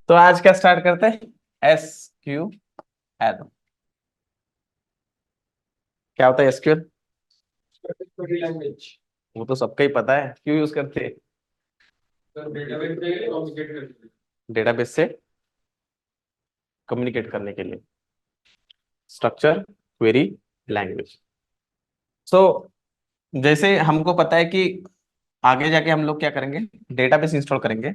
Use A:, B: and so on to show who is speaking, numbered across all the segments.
A: तो आज क्या स्टार्ट करते हैं? एसक्यूएल। क्या होता है एसक्यूएल?
B: Query language.
A: वो तो सबका ही पता है, क्यों यूज करते हैं?
B: सर डेटाबेस से कम्युनिकेट करते हैं।
A: डेटाबेस से कम्युनिकेट करने के लिए। Structure query language. सो जैसे हमको पता है कि आगे जाके हम लोग क्या करेंगे, डेटाबेस इंस्टॉल करेंगे।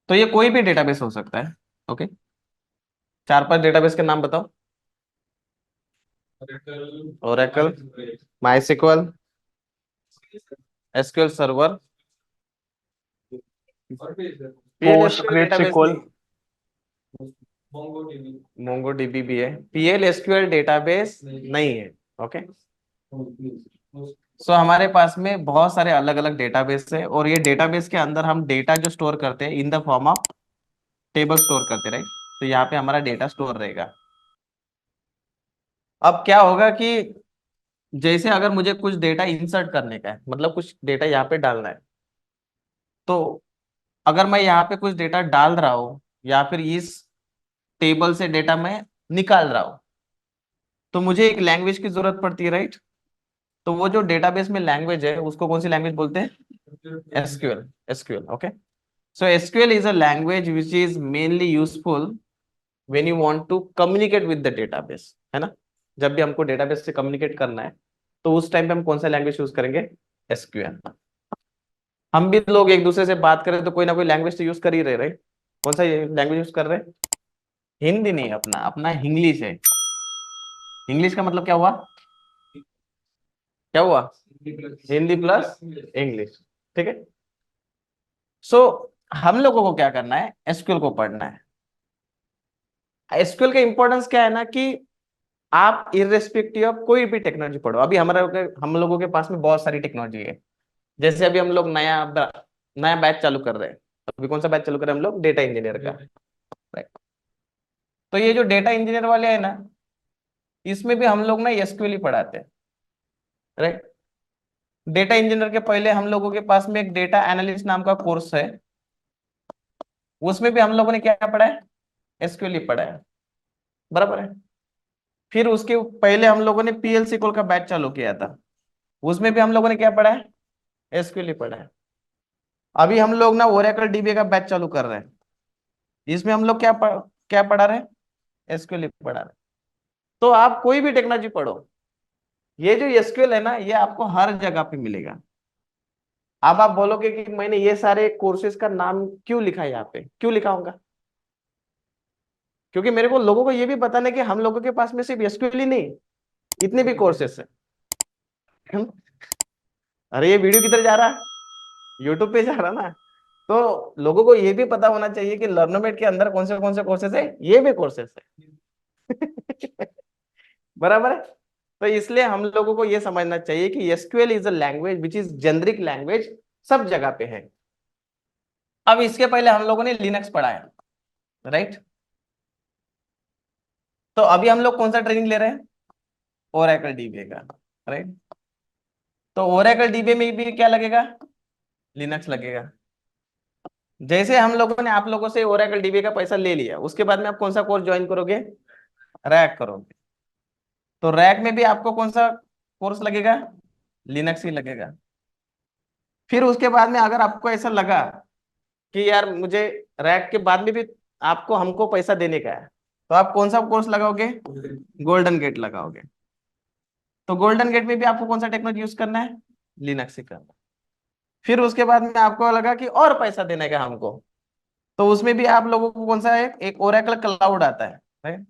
A: तो ये कोई भी डेटाबेस हो सकता है। ओके, चार पांच डेटाबेस के नाम बताओ।
B: Oracle,
A: Oracle,
B: MySQL,
A: MySQL, SQL server,
B: और भी sir
A: PL
C: post
A: SQL
C: great
A: database
C: sequel.
A: नहीं।
B: मोंगो डीबी
A: मोंगो डीबी भी है, पीएल एसक्यूएल डेटाबेस नहीं है। ओके, सो हमारे पास में बहुत सारे अलग अलग डेटाबेस है, और ये डेटाबेस के अंदर हम डेटा जो स्टोर करते हैं in the form of table store करते, राइट। तो यहाँ पे हमारा डेटा स्टोर रहेगा। अब क्या होगा कि जैसे अगर मुझे कुछ डेटा इंसर्ट करने का है, मतलब कुछ डेटा यहाँ पे डालना है, तो अगर मैं यहाँ पे कुछ डेटा डाल रहा हूँ या फिर इस टेबल से डेटा मैं निकाल रहा हूँ, तो मुझे एक लैंग्वेज की जरूरत पड़ती है, राइट। तो वो जो डेटाबेस में लैंग्वेज है उसको कौन सी लैंग्वेज बोलते हैं? SQL. SQL, okay. So SQL is a language which is mainly useful when you want to communicate with the database, है ना। जब भी हमको डेटाबेस से कम्युनिकेट करना है तो उस टाइम पे हम कौन सा लैंग्वेज यूज करेंगे? एसक्यूएल। हम भी लोग एक दूसरे से बात करें तो कोई ना कोई लैंग्वेज तो यूज कर ही रहे, राइट। कौन सा लैंग्वेज यूज कर रहे हैं? हिंदी नहीं, अपना अपना इंग्लिश है। इंग्लिश का मतलब क्या हुआ? क्या हुआ? हिंदी प्लस इंग्लिश, ठीक है। सो हम लोगों को क्या करना है? एसक्यूएल को पढ़ना है। एसक्यूएल का इंपॉर्टेंस क्या है ना कि आप इरेस्पेक्टिव ऑफ कोई भी टेक्नोलॉजी पढ़ो। अभी हमारे हम लोगों के पास में बहुत सारी टेक्नोलॉजी है। जैसे अभी हम लोग नया नया बैच चालू कर रहे हैं। अभी कौन सा बैच चालू कर रहे हैं हम लोग? डेटा इंजीनियर का, राइट। तो ये जो डेटा इंजीनियर वाले हैं ना, इसमें भी हम लोग ना एसक्यूएल ही पढ़ाते हैं, राइट। डेटा इंजीनियर के पहले हम लोगों के पास में एक डेटा एनालिस्ट नाम का कोर्स है। उसमें भी हम लोगों ने क्या पढ़ा है? एसक्यूएल ही पढ़ा है, बराबर है। फिर उसके पहले हम लोगों ने पीएल सीक्वल का बैच चालू किया था। उसमें भी हम लोगों ने क्या पढ़ा है? एसक्यूएल ही पढ़ा है। अभी हम लोग ना ओरेकल डीबी का बैच चालू कर रहे हैं। इसमें हम लोग क्या पढ़ा रहे हैं? एसक्यूएल ही पढ़ा रहे हैं। तो आप कोई भी टेक्नोलॉजी पढ़ो, ये जो एसक्यूएल है ना, ये आपको हर जगह पे मिलेगा। अब आप बोलोगे कि मैंने ये सारे कोर्सेज का नाम क्यों लिखा है यहाँ पे, क्यों लिखा होगा? क्योंकि मेरे को लोगों को ये भी बताना है कि हम लोगों के पास में सिर्फ एसक्यूएल ही नहीं, इतने भी कोर्सेस है। अरे ये वीडियो किधर जा रहा है? यूट्यूब पे जा रहा ना। तो लोगों को ये भी पता होना चाहिए कि लर्नोमेट के अंदर कौन से कोर्सेस है, ये भी कोर्सेस है। बराबर है। तो इसलिए हम लोगों को ये समझना चाहिए कि SQL is a language which is generic language, सब जगह पे है। अब इसके पहले हम लोगों ने लिनक्स पढ़ाया, राइट। तो अभी हम लोग कौन सा ट्रेनिंग ले रहे हैं? ओरेकल डीबी का, राइट। तो ओरेकल डीबी में भी क्या लगेगा? लिनक्स लगेगा। जैसे हम लोगों ने आप लोगों से ओरेकल डीबी का पैसा ले लिया, उसके बाद में आप कौन सा कोर्स ज्वाइन करोगे? रैक करोगे। तो रैक में भी आपको कौन सा कोर्स लगेगा? लिनक्स ही लगेगा। फिर उसके बाद में अगर आपको ऐसा लगा कि यार मुझे रैक के बाद में भी आपको हमको पैसा देने का है, तो आप कौन सा कोर्स लगाओगे? गोल्डन गेट लगाओगे। तो गोल्डन गेट में भी आपको कौन सा टेक्नोलॉजी यूज करना है? लिनक्स ही करना है। फिर उसके बाद में आपको लगा कि और पैसा देने का हमको, तो उसमें भी आप लोगों को कौन सा है? एक ओरेकल क्लाउड आता है, राइट।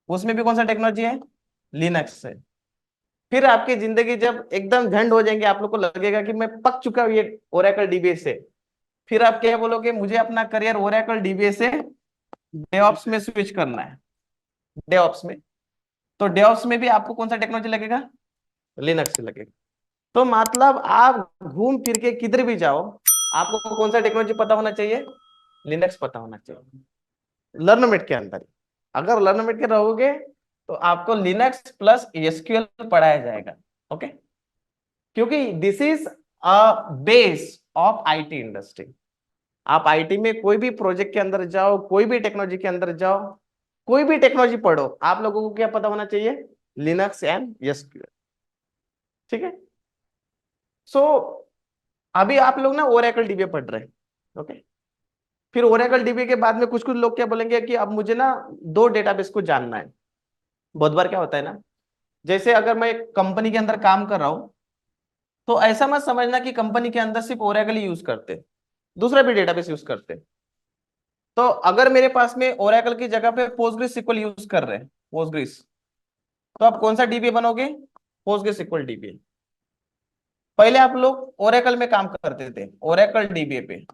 A: उसमें भी कौन सा टेक्नोलॉजी है? लिनक्स है। फिर आपकी जिंदगी जब एकदम झंड हो जाएंगे, आप लोग को लगेगा कि मैं पक चुका हूं ये ओरेकल डीबीएस से, फिर आप क्या बोलोगे? मुझे अपना करियर ओरेकल डीबीएस से डेवऑप्स में स्विच करना है। डेवऑप्स में, तो डेवऑप्स में भी आपको कौन सा टेक्नोलॉजी लगेगा? लिनक्स लगेगा। तो मतलब आप घूम फिर के किधर भी जाओ, आपको कौन सा टेक्नोलॉजी पता होना चाहिए? लिनक्स पता होना चाहिए। लर्नमेट के अंदर अगर लर्नमेट के रहोगे तो आपको लिनक्स प्लस एसक्यूएल पढ़ाया जाएगा, ओके। क्योंकि this is a base of IT industry. आप आईटी में कोई भी प्रोजेक्ट के अंदर जाओ, कोई भी टेक्नोलॉजी के अंदर जाओ, कोई भी टेक्नोलॉजी पढ़ो, आप लोगों को क्या पता होना चाहिए? Linux and SQL. ठीक है। सो अभी आप लोग ना ओरेकल डीबी पढ़ रहे हैं। ओके। फिर ओरेकल डीबी के बाद में कुछ कुछ लोग क्या बोलेंगे कि अब मुझे ना दो डेटाबेस को जानना है। बहुत बार क्या होता है ना, जैसे अगर मैं एक कंपनी के अंदर काम कर रहा हूं, तो ऐसा मत समझना कि कंपनी के अंदर सिर्फ ओरेकल ही यूज करते, दूसरा भी डेटाबेस यूज करते। तो अगर मेरे पास में ओरेकल की जगह पे पोस्टग्रिस सिक्वल यूज कर रहे हैं, पोस्टग्रिस, तो आप कौन सा डीबी बनोगे? पोस्टग्रिस सिक्वल डीबी। पहले आप लोग ओरेकल में काम करते थे, ओरेकल डीबी पे,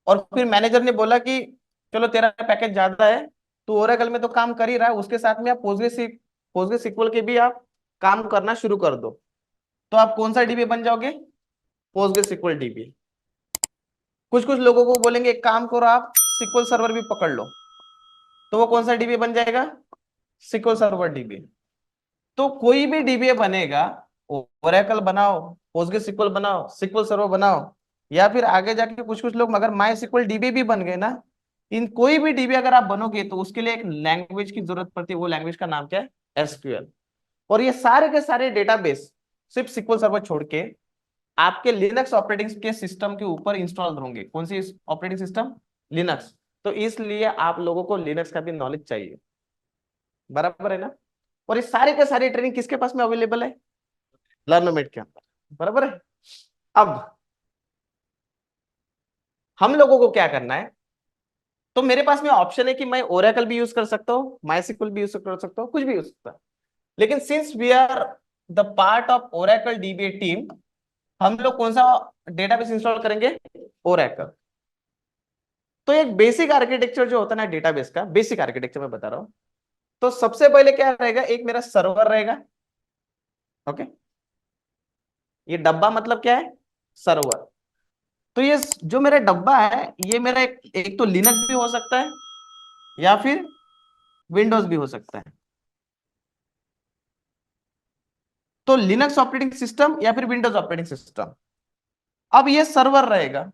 A: और फिर मैनेजर ने बोला कि चलो तेरा पैकेज ज्यादा है, तो ओरेकल में तो काम कर ही रहा है, उसके साथ में आप पोस्टग्रिस सिक्वल के भी आप काम करना शुरू कर दो। तो आप कौन सा डीबी बन जाओगे? पोस्टग्रिस सिक्वल डीबी। कुछ कुछ लोगों को बोलेंगे एक काम करो, आप सिक्वल सर्वर भी पकड़ लो, तो वो कौन सा डीबी बन जाएगा? Sequel server DB. तो कोई भी डीबी बनेगा, ओरेकल बनाओ, पोस्टग्रेसक्यूएल बनाओ, सिक्वल सर्वर बनाओ, या फिर आगे जाके कुछ कुछ लोग मगर माई सिक्वल डीबी भी बन गए ना, इन कोई भी डीबी अगर आप बनोगे तो उसके लिए एक लैंग्वेज की जरूरत पड़ती है। वो लैंग्वेज का नाम क्या है? एसक्यूएल। और ये सारे के सारे डेटाबेस सिर्फ सिक्वल सर्वर छोड़ के आपके लिनक्स ऑपरेटिंग के सिस्टम के ऊपर इंस्टॉल होंगे। कौन सी ऑपरेटिंग सिस्टम? लिनक्स। तो इसलिए आप लोगों को लिनक्स का भी नॉलेज चाहिए। बराबर है ना? और ये सारे के सारे ट्रेनिंग किसके पास में अवेलेबल है? लर्नोमेट के अंदर। बराबर है। अब हम लोगों को क्या करना है? तो मेरे पास में ऑप्शन है कि मैं ओरेकल भी यूज कर सकता हूँ, माइस्क्ल भी यूज कर सकता हूँ, कुछ भी यूज सकता है। लेकिन since we are the part of Oracle DB team, हम लोग कौन सा डेटाबेस इंस्टॉल करेंगे? ओरेकल। तो एक बेसिक आर्किटेक्चर जो होता है ना डेटाबेस का, बेसिक आर्किटेक्चर मैं बता रहा हूँ। तो सबसे पहले क्या रहेगा? एक मेरा सर्वर रहेगा। ओके। ये डब्बा मतलब क्या है? सर्वर। तो ये जो मेरा डब्बा है, ये मेरा एक तो लिनक्स भी हो सकता है, या फिर विंडोज भी हो सकता है। तो लिनक्स ऑपरेटिंग सिस्टम या फिर विंडोज ऑपरेटिंग सिस्टम। अब ये सर्वर रहेगा,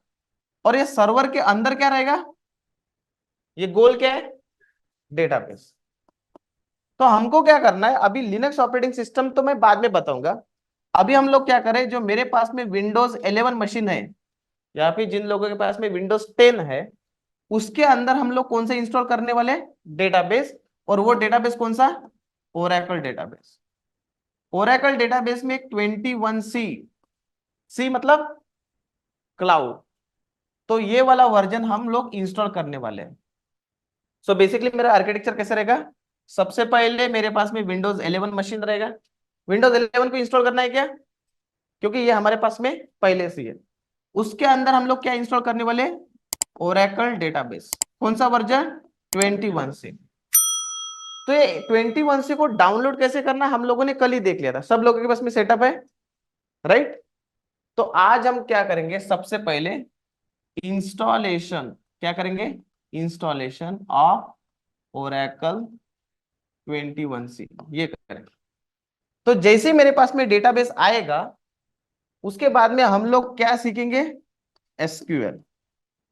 A: और ये सर्वर के अंदर क्या रहेगा? ये गोल क्या है? डेटाबेस। तो हमको क्या करना है? अभी लिनक्स ऑपरेटिंग सिस्टम तो मैं बाद में बताऊंगा। अभी हम लोग क्या करें, जो मेरे पास में विंडोज 11 मशीन है, या फिर जिन लोगों के पास में विंडोज 10 है, उसके अंदर हम लोग कौन सा इंस्टॉल करने वाले? डेटाबेस। और वो डेटाबेस कौन सा? Oracle database. ओरेकल डेटाबेस में एक 21C, सी मतलब क्लाउड, तो ये वाला वर्जन हम लोग इंस्टॉल करने वाले हैं। सो बेसिकली मेरा आर्किटेक्चर कैसे रहेगा? सबसे पहले मेरे पास में विंडोज 11 मशीन रहेगा। विंडोज 11 को इंस्टॉल करना है क्या? क्योंकि ये हमारे पास में पहले से ही है। उसके अंदर हम लोग क्या इंस्टॉल करने वाले? Oracle database. कौन सा वर्जन? 21C। तो ये 21C को डाउनलोड कैसे करना हम लोगों ने कल ही देख लिया था, सब लोगों के पास में सेटअप है, राइट? तो आज हम क्या करेंगे? सबसे पहले इंस्टॉलेशन, क्या करेंगे? इंस्टॉलेशन ऑफ ओरेकल 21C, ये करेंगे। तो जैसे ही मेरे पास में डेटाबेस आएगा, उसके बाद में हम लोग क्या सीखेंगे? एसक्यूएल।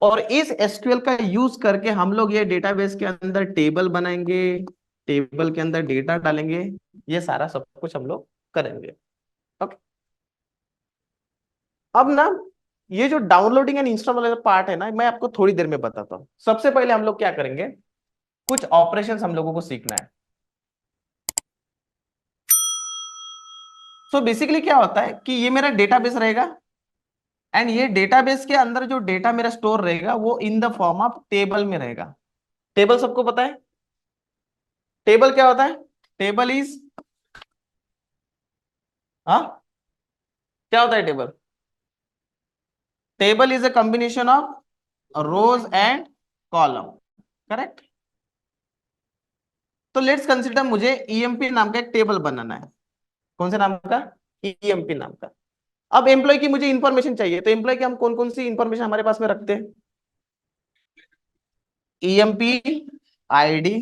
A: और इस एसक्यूएल का यूज करके हम लोग ये डेटाबेस के अंदर टेबल बनाएंगे, टेबल के अंदर डेटा डालेंगे, ये सारा सब कुछ हम लोग करेंगे। ओके। अब ना ये जो डाउनलोडिंग एंड इंस्टॉल वाला पार्ट है ना, मैं आपको थोड़ी देर में बताता हूँ। सबसे पहले हम लोग क्या करेंगे? कुछ ऑपरेशंस हम लोगों को सीखना है। सो बेसिकली क्या होता है कि ये मेरा डेटाबेस रहेगा, एंड ये डेटाबेस के अंदर जो डेटा मेरा स्टोर रहेगा वो in the form of table में रहेगा। टेबल सबको पता है? टेबल क्या होता है? टेबल इज, हाँ, क्या होता है table? Table is a combination of rose and column, correct? तो लेट्स कंसिडर मुझे ईएमपी नाम का एक टेबल बनाना है। कौन से नाम का? ईएमपी नाम का। अब एम्प्लॉय की मुझे इंफॉर्मेशन चाहिए, तो एम्प्लॉय की हम कौन कौन सी इंफॉर्मेशन हमारे पास में रखते हैं? ईएमपी आईडी,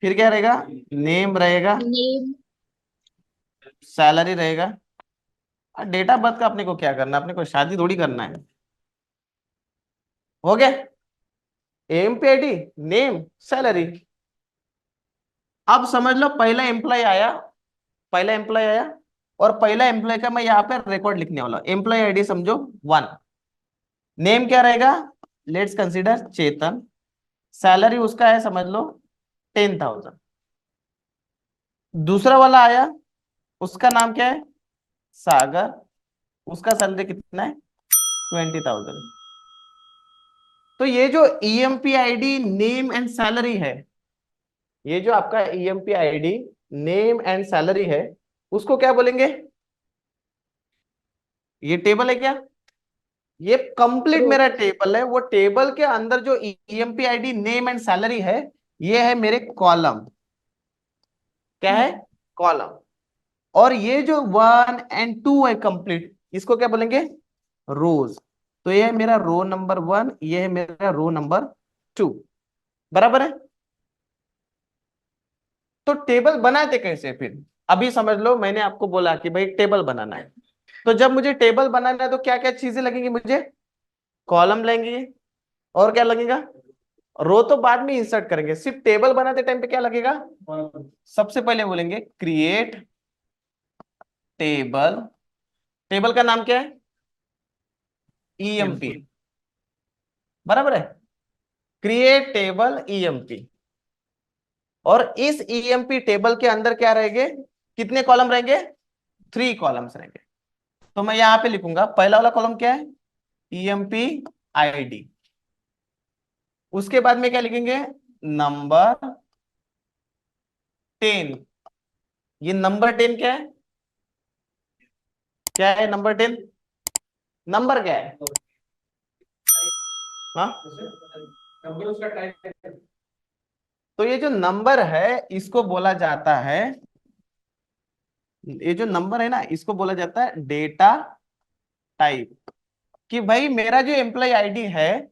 A: फिर क्या रहेगा? नेम रहेगा,
C: नेम।
A: सैलरी रहेगा। डेट ऑफ बर्थ का अपने को क्या करना है? अपने को शादी थोड़ी करना है। हो गया, एएमपीआईडी, नेम, सैलरी। अब समझ लो पहला एम्प्लॉय आया, पहला एम्प्लॉय आया, और पहला एम्प्लॉय का मैं यहाँ पे रिकॉर्ड लिखने वाला हूं। एम्प्लॉय आईडी समझो 1, नेम क्या रहेगा, लेट्स कंसीडर चेतन, सैलरी उसका है समझ लो 10,000। दूसरा वाला आया, उसका नाम क्या है, सागर, उसका सैलरी कितना है, 20,000। तो ये जो EMP ID name and salary है, ये जो आपका EMP ID name and salary है, उसको क्या बोलेंगे, ये टेबल है क्या, ये कंप्लीट मेरा टेबल है। वो टेबल के अंदर जो EMP ID name and salary है, ये है मेरे कॉलम, क्या है, कॉलम। और ये जो 1 और 2 है कंप्लीट, इसको क्या बोलेंगे, रोज। तो ये है मेरा रो नंबर 1, ये है मेरा रो नंबर 2, बराबर है। तो टेबल बनाते कैसे फिर, अभी समझ लो मैंने आपको बोला कि भाई टेबल बनाना है। तो जब मुझे टेबल बनाना है तो क्या क्या चीजें लगेंगी मुझे, कॉलम लगेंगे, और क्या लगेगा, रो तो बाद में इंसर्ट करेंगे, सिर्फ टेबल बनाते टाइम पे क्या लगेगा, सबसे पहले बोलेंगे क्रिएट टेबल, टेबल का नाम क्या है, ईएमपी, बराबर है, क्रिएट टेबल ईएमपी। और इस ईएमपी टेबल के अंदर क्या रहेंगे, कितने कॉलम रहेंगे, 3 कॉलम्स रहेंगे। तो मैं यहां पे लिखूंगा पहला वाला कॉलम क्या है, ईएमपी आईडी, उसके बाद में क्या लिखेंगे, नंबर 10। ये नंबर 10 क्या है, क्या है नंबर 10, नंबर क्या है, हाँ,
B: नंबर उसका टाइप है।
A: तो ये जो नंबर है इसको बोला जाता है, ये जो नंबर है ना इसको बोला जाता है डेटा टाइप। कि भाई मेरा जो एम्प्लॉय आईडी है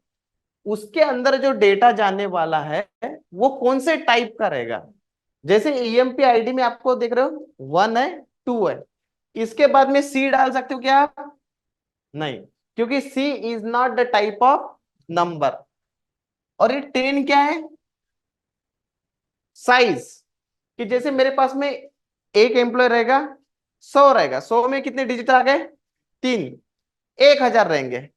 A: उसके अंदर जो डेटा जाने वाला है वो कौन से टाइप का रहेगा। जैसे ईएमपी आईडी में आपको देख रहे हो 1 है 2 है, इसके बाद में सी डाल सकते हो क्या आप, नहीं, क्योंकि C is not the type of number. और ये 10 क्या है, साइज, कि जैसे मेरे पास में एक एम्प्लॉय रहेगा, 100 रहेगा, 100 में कितने डिजिट आ गए, 3, 1,000 रहेंगे,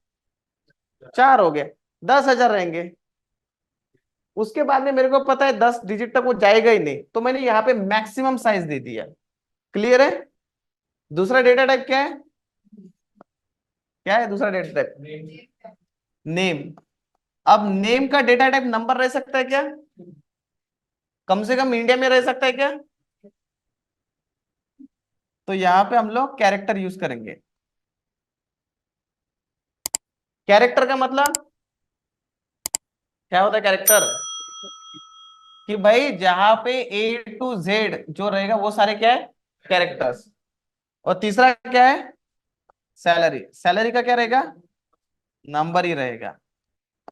A: 4 हो गए, 10,000 रहेंगे। उसके बाद में मेरे को पता है 10 डिजिट तक वो जाएगा ही नहीं, तो मैंने यहाँ पे मैक्सिमम साइज दे दिया। क्लियर है। दूसरा डेटा टाइप क्या है, क्या है दूसरा डेटा टाइप, नेम। अब नेम का डेटा टाइप नंबर रह सकता है क्या, कम से कम इंडिया में रह सकता है क्या, तो यहाँ पे हम लोग कैरेक्टर यूज करेंगे। कैरेक्टर का मतलब क्या होता है, कैरेक्टर कि भाई जहां पे A to Z जो रहेगा वो सारे क्या है, कैरेक्टर्स। और तीसरा क्या है, सैलरी, सैलरी का क्या रहेगा, नंबर ही रहेगा।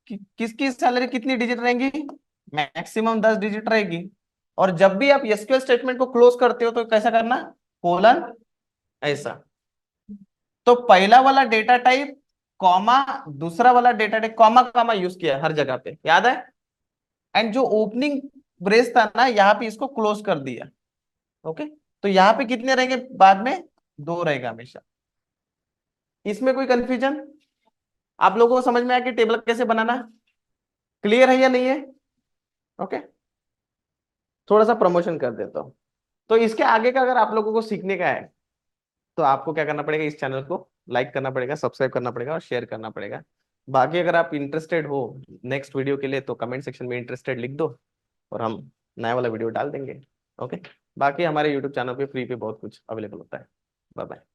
A: किसकी सैलरी कितनी डिजिट रहेंगी, मैक्सिमम 10 डिजिट रहेगी। और जब भी आप एसक्यूएल स्टेटमेंट को क्लोज करते हो तो कैसा करना, कोलन, ऐसा। तो पहला वाला डेटा टाइप कॉमा, दूसरा वाला data type comma comma use किया हर जगह पे, याद है। एंड जो ओपनिंग ब्रेस था ना यहाँ पे इसको क्लोज कर दिया। ओके, तो यहाँ पे कितने रहेंगे बाद में, 2 रहेगा हमेशा। इसमें कोई कंफ्यूजन, आप लोगों को समझ में आया कि टेबल कैसे बनाना, क्लियर है या नहीं है। ओके, थोड़ा सा प्रमोशन कर देता हूँ। तो इसके आगे का अगर आप लोगों को सीखने का है तो आपको क्या करना पड़ेगा, इस चैनल को लाइक करना पड़ेगा, सब्सक्राइब करना पड़ेगा और शेयर करना पड़ेगा। बाकी अगर आप इंटरेस्टेड हो नेक्स्ट वीडियो के लिए तो कमेंट सेक्शन में इंटरेस्टेड लिख दो और हम नया वाला वीडियो डाल देंगे। ओके, बाकी हमारे यूट्यूब चैनल पे फ्री पे बहुत कुछ अवेलेबल होता है। Bye bye.